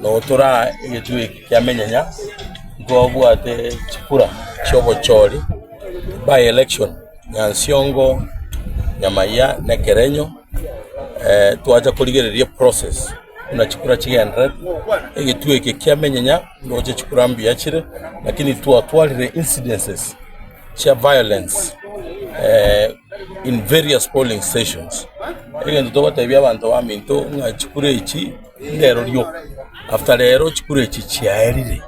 no tora yetu kyamenyanya ngobwate chikura chobochori by election Nyansiongo Nyamaya na Kerenyo tuaja kuligereria process una chikura chigendere egetu kyamenyanya ngoje chikura mbi yachire lakini tuatwalire incidences cha violence in various polling stations egendo tobatebya abantu baminto nga chikure ichi ndero ryo after lero chikure ichi chiaerire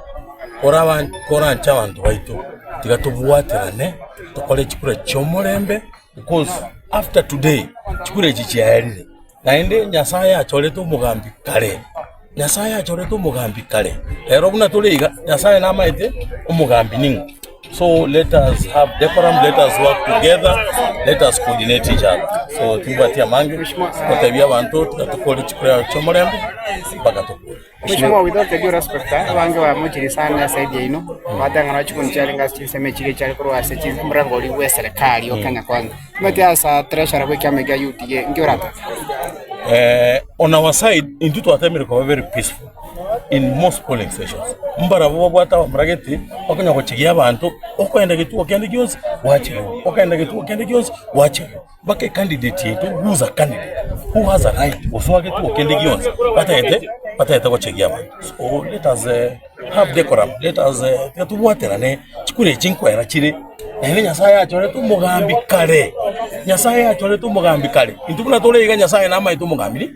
korancha abantu baito tigatubwaterane tukole chikure chomorembe because after today chikure ichi chiaerire naende Nyasaye achoreto umugambi kare lero buna tuliga Nyasaye namaite umugambi ningo. So let us have decorum, let us work together, let us coordinate each other. So tubatia mange kutebya bantu tutakole chikura chomorembe mpaka tukule. Mheshimiwa, without the due respect wange wa mujiri sana saidi ino badanga na chikuni chali ngasi seme chile chali kwa sechi mrangoli wa serikali okanya kwanza mete asa treasurer we kyamega UTA ngiorata on our side into to attempt to be very peaceful in most polling stations. Mbara bwata mrageti okanya ko chigia abantu okwenda gitu okende gyonse wache bake candidate yetu who's a candidate who has a right oswage tu okende gyonse batayete ko chigia abantu. So let us have decorum, let us tuwaterane chikure chinkwera chire ene Nyasaye achoreto umugambi kare intubuna tole Nyasaye nama itu umugambi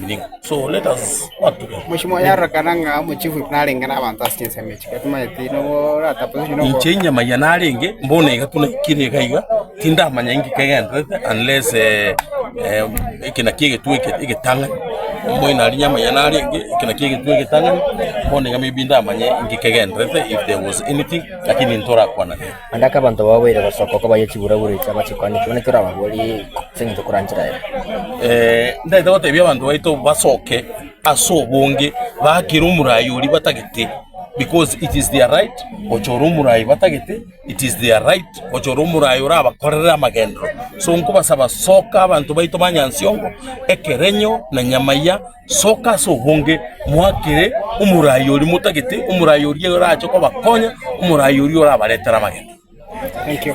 ningo. So let us work together. Mheshimiwa yarakananga mu chief nalengana abantu asitse katuma yetino rata position ngo inchenya mayanalenge mbone igatuna kire kaiga tinda manyangi kagenda unless ikina kige tuweke igetanga moina alinya mayanalenge ikina kige tuweke tanga mbone ngamibinda manye ingikagenda if there was anything lakini ntora kwana andaka abantu bawere basoko ko bayechibura buritsa bachikani cyone tora bagori senyo kurangira ndaita batebya abantu baito basoke asobonge bakira umurayuri batagete because it is their right ochoro umurayi batagete it is their right ochoro umurayi ora bakorera amagendro so nkubasaba soka abantu baito banyansiongo Ekerenyo na Nyamaya soka sobonge mwakire umurayuri mutagete umurayuri ora cyo ko bakonya umurayuri ora baretera amagendro. Thank you.